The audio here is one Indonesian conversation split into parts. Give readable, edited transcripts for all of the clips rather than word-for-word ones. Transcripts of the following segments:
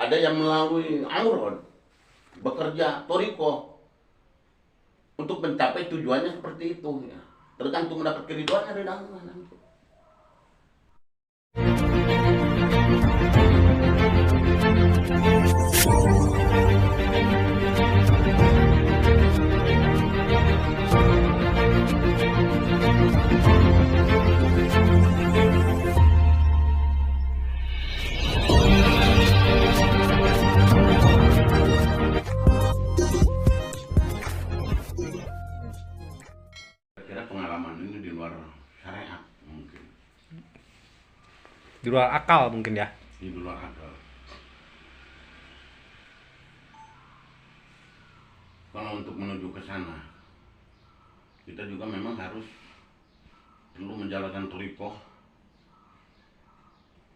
Ada yang melalui aurod, bekerja toriko untuk mencapai tujuannya seperti itu. Ya. Tergantung mendapat keriduannya dari Allah. Kira pengalaman ini di luar syariat mungkin. Di luar akal mungkin ya. Di luar akal. Kalau untuk menuju ke sana, kita juga memang harus perlu menjalankan torikoh,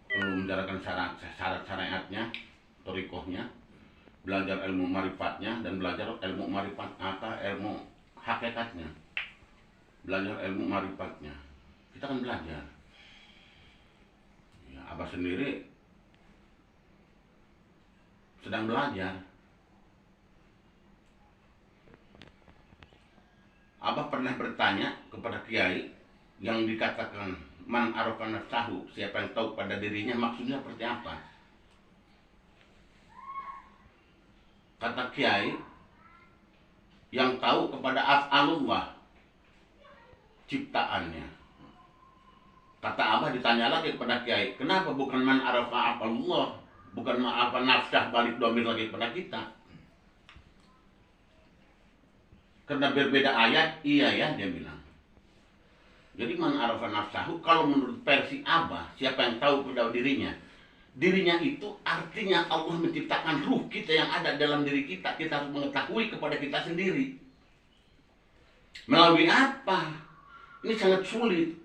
perlu menjalankan syarat syariatnya, torikohnya, belajar ilmu marifatnya dan belajar ilmu marifat ilmu hakikatnya, belajar ilmu marifatnya. Kita kan belajar. Ya, Abah sendiri sedang belajar. Abah pernah bertanya kepada kiai yang dikatakan man arafa nafsahu, siapa yang tahu pada dirinya, maksudnya seperti apa? Kata kiai, yang tahu kepada af'alullah, ciptaannya. Kata Abah ditanya lagi kepada kiai, kenapa bukan man arafa af'alullah, bukan man arafa nafsah, balik domir lagi kepada kita? Karena berbeda ayat, iya ya, dia bilang. Jadi man arafa nafsahu, kalau menurut versi Abah, siapa yang tahu pada dirinya, dirinya itu artinya Allah menciptakan ruh kita yang ada dalam diri kita. Kita harus mengetahui kepada kita sendiri. Melalui apa? Ini sangat sulit.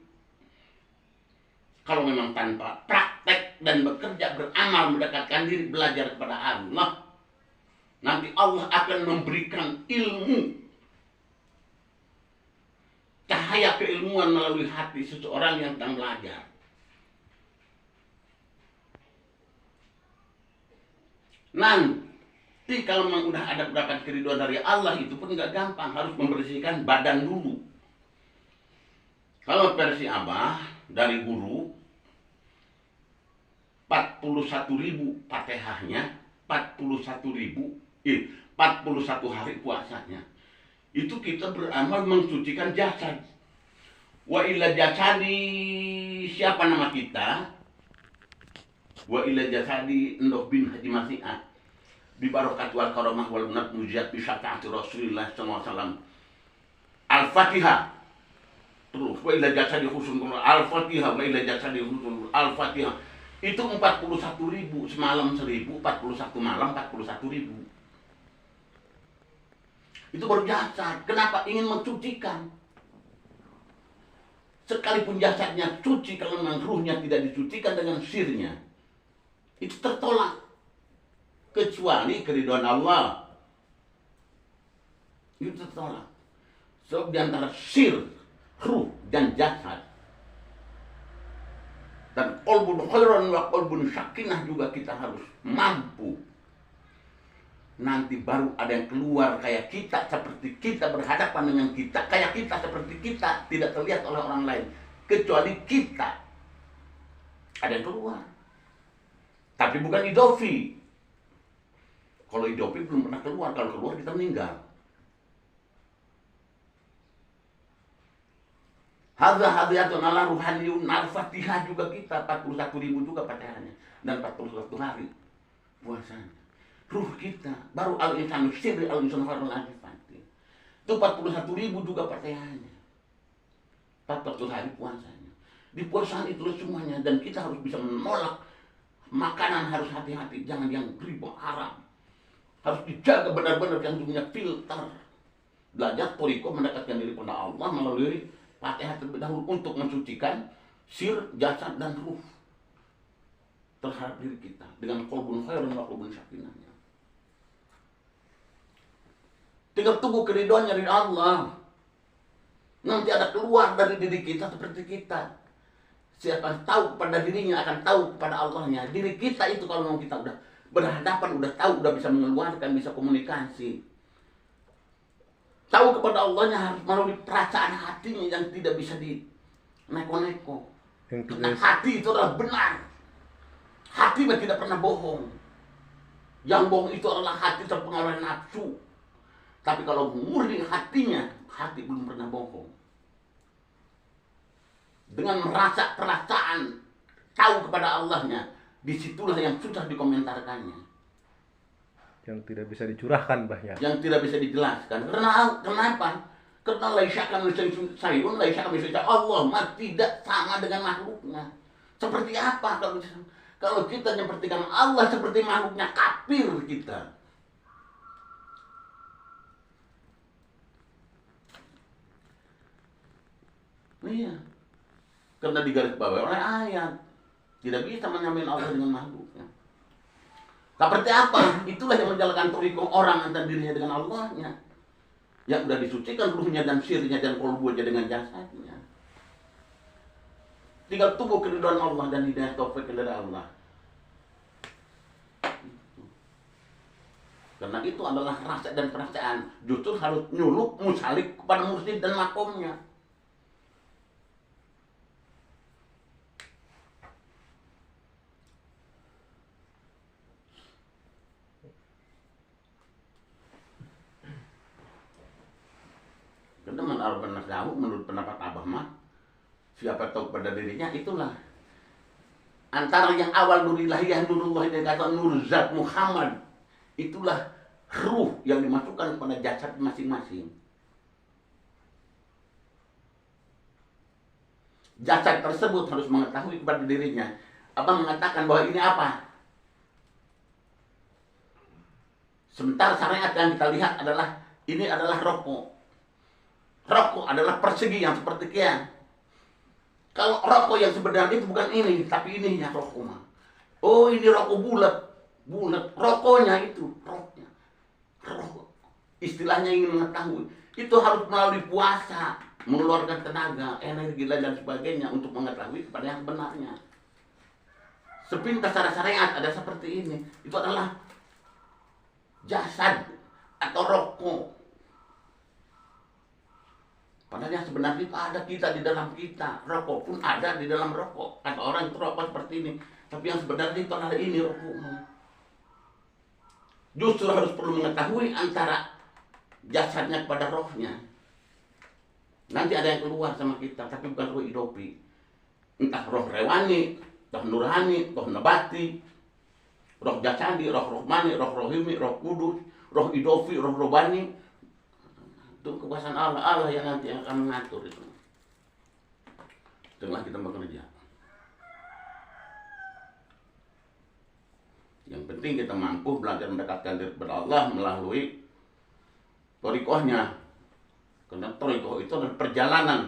Kalau memang tanpa praktek dan bekerja, beramal, mendekatkan diri, belajar kepada Allah, nanti Allah akan memberikan ilmu, cahaya keilmuan melalui hati seseorang yang sedang belajar. Nanti kalau memang udah ada berapa keriduan dari Allah, itu pun nggak gampang, harus membersihkan badan dulu. Kalau versi Abah dari guru, 41.000 Fatihahnya, 41 hari puasanya. Itu kita beramal mensucikan jasad. Wa ila jasadi, siapa nama kita? Wa ila jasadi Ndoh bin Haji Masi'ah, bi barakat wal karamah wal munat mujizat bi syafaati Rasulillah sallallahu alaihi wasallam. Al-Fatihah. Terus wa ila jasadi husnul Al-Fatihah, wa ila jasadi husnul Al-Fatihah. Itu 41.000 semalam 1.000, 41 malam 41.000. Itu baru jasad. Kenapa? Ingin mensucikan. Sekalipun jasadnya suci, kalau memang ruhnya tidak disucikan dengan sirnya, itu tertolak. Kecuali keridhaan Allah, itu tertolak. Sebab di antara sir, ruh, dan jasad, dan qalbun khairan wa qalbun sakinah juga kita harus mampu. Nanti baru ada yang keluar kayak kita, seperti kita, berhadapan dengan kita, kayak kita, seperti kita, tidak terlihat oleh orang lain, kecuali kita. Ada yang keluar, tapi bukan idofi. Kalau idofi belum pernah keluar, kalau keluar kita meninggal. Hadza-hadzatun ala ruhaniyun. Al-Fatihah juga kita, 41.000 juga Fatihahnya, dan 41 hari puasanya. Ruh kita, baru al-insanu sirri al-insanu harun al-fatih. Itu 41.000 juga Fatihahnya, 41 hari puasanya. Di puasaan itu semuanya, dan kita harus bisa menolak makanan, harus hati-hati, jangan yang riba haram. Harus dijaga benar-benar, yang punya filter. Belajar toriko, mendekatkan diri kepada Allah melalui Fatihah terlebih dahulu untuk mensucikan sir, jasad, dan ruh terhadap diri kita dengan qalbun khairun wa qalbun sakinahnya. Tinggal tunggu keridhaannya dari Allah. Nanti ada keluar dari diri kita seperti kita. Siapa tahu kepada dirinya akan tahu kepada Allahnya. Diri kita itu kalau memang kita udah berhadapan, udah tahu, udah bisa mengeluarkan, bisa komunikasi. Tahu kepada Allahnya harus melalui perasaan hatinya yang tidak bisa dineko-neko. Karena hati itu adalah benar. Hati tidak pernah bohong. Yang bohong itu adalah hati terpengaruh nafsu. Tapi kalau murni hatinya, hati belum pernah bohong. Dengan merasa perasaan, tahu kepada Allahnya, disitulah yang susah dikomentarkannya. Yang tidak bisa dicurahkan, Mbah ya. Yang tidak bisa dijelaskan. Kenapa? Karena laisa kamitslihi syai'un, laisa kamitslihi syai'un. Allah mah tidak sama dengan makhluknya. Seperti apa kalau kita menyepertikan Allah seperti makhluknya, kafir kita. Iya. Karena digarisbawahi oleh ayat. Tidak bisa menyamakan Allah dengan makhluknya. Seperti apa? Itulah yang menjalankan toriko orang antara dirinya dengan Allahnya. Yang sudah disucikan ruhnya dan sirnya dan kolbunya dengan jasadnya. Tinggal tunggu keridhaan Allah dan hidayah taufik dari Allah. Karena itu adalah rasa dan perasaan. Justru harus nyuluk, musalik kepada mursyid dan makomnya. Menurut pendapat Abah mah, siapa tahu pada dirinya, itulah antara yang awal nurilahiyah, nurullah, dan kata nur zat Muhammad, itulah ruh yang dimasukkan kepada jasad masing-masing. Jasad tersebut harus mengetahui kepada dirinya. Abang mengatakan bahwa ini apa? Sementara syariat yang kita lihat adalah ini adalah rokok. Rokok adalah persegi yang seperti kian. Kalau rokok yang sebenarnya itu bukan ini, tapi ini ya rokok mah. Oh, ini rokok bulat, bulat. Rokoknya itu, rokoknya, rokok. Istilahnya ingin mengetahui. Itu harus melalui puasa, mengeluarkan tenaga, energi dan sebagainya untuk mengetahui kepada yang benarnya. Sepintas secara syariat ada seperti ini. Itu adalah jasad atau rokok. Padahal yang sebenarnya itu ada kita di dalam kita. Rokok pun ada di dalam rokok. Kata orang itu rokok seperti ini. Tapi yang sebenarnya itu adalah ini rokokmu. Justru harus perlu mengetahui antara jasadnya kepada rohnya. Nanti ada yang keluar sama kita, tapi bukan roh idopi. Entah roh rewani, roh nurani, roh nabati, roh jasadi, roh rohmani, roh rohimi, roh kudus, roh idofi, roh robani. Itu kekuasaan Allah yang nanti akan mengatur itu. Setelah kita bekerja. Yang penting kita mampu belajar mendekatkan diri kepada Allah melalui thariqahnya. Karena thariqah itu adalah perjalanan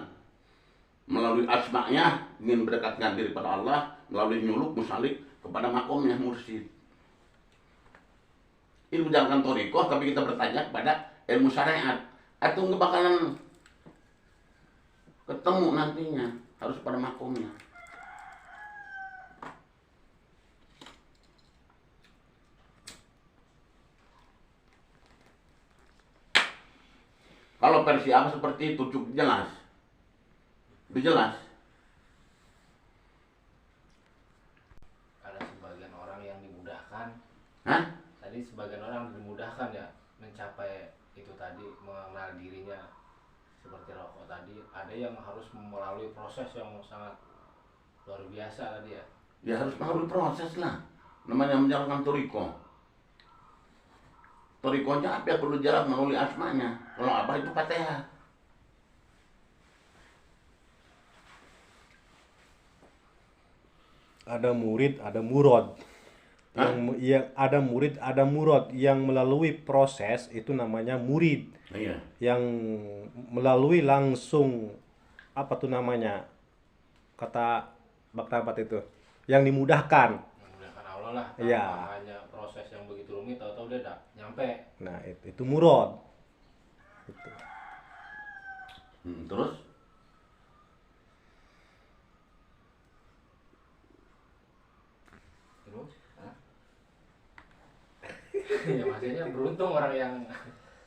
melalui asma'nya, ingin mendekatkan diri kepada Allah melalui nyuluk musalik kepada makomnya mursyid. Ini menjalankan thariqah, tapi kita bertanya kepada ilmu syariat. Atau nggak bakalan ketemu nantinya, harus pada makomnya. Kalau versi apa seperti itu cukup jelas. Lebih jelas. Ada sebagian orang yang dimudahkan. Hah? Tadi sebagian orang dimudahkan ya mencapai itu tadi, mengenal dirinya seperti rokok tadi. Ada yang harus melalui proses yang sangat luar biasa tadi ya. Ya harus melalui proses lah. Namanya menjalankan thariqah. Thariqahnya apa yang perlu jalan melalui asmanya. Kalau apa itu Fatihah. Ada murid, ada murad. Yang ada murid, ada murad. Yang melalui proses itu namanya murid. Iya. Yang melalui langsung apa tuh namanya? Kata Baktabat itu. Yang dimudahkan. Memudahkan Allah lah. Iya. Hanya proses yang begitu rumit, tahu-tahu dia udah nyampe. Nah, itu murad. Itu. Terus Terus, Ya maksudnya beruntung orang yang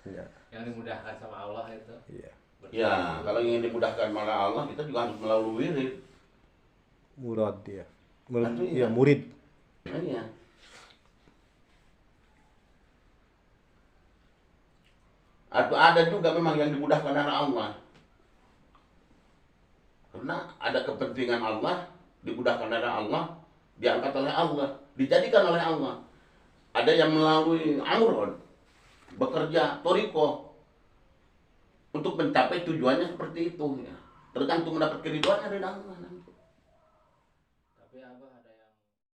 Ya, dimudahkan sama Allah itu. iya. Ya, kalau ingin dimudahkan malah Allah, kita juga harus melalui wirid. Murad dia. Aduh, Iya, iya. murid. Iya. Atau ada juga memang yang dimudahkan oleh Allah. Karena ada kepentingan Allah, dimudahkan oleh Allah, diangkat oleh Allah, dijadikan oleh Allah. Ada yang melalui amrod, bekerja toriko, untuk mencapai tujuannya seperti itu. Ya. Tergantung mendapat keriduannya dari Allah.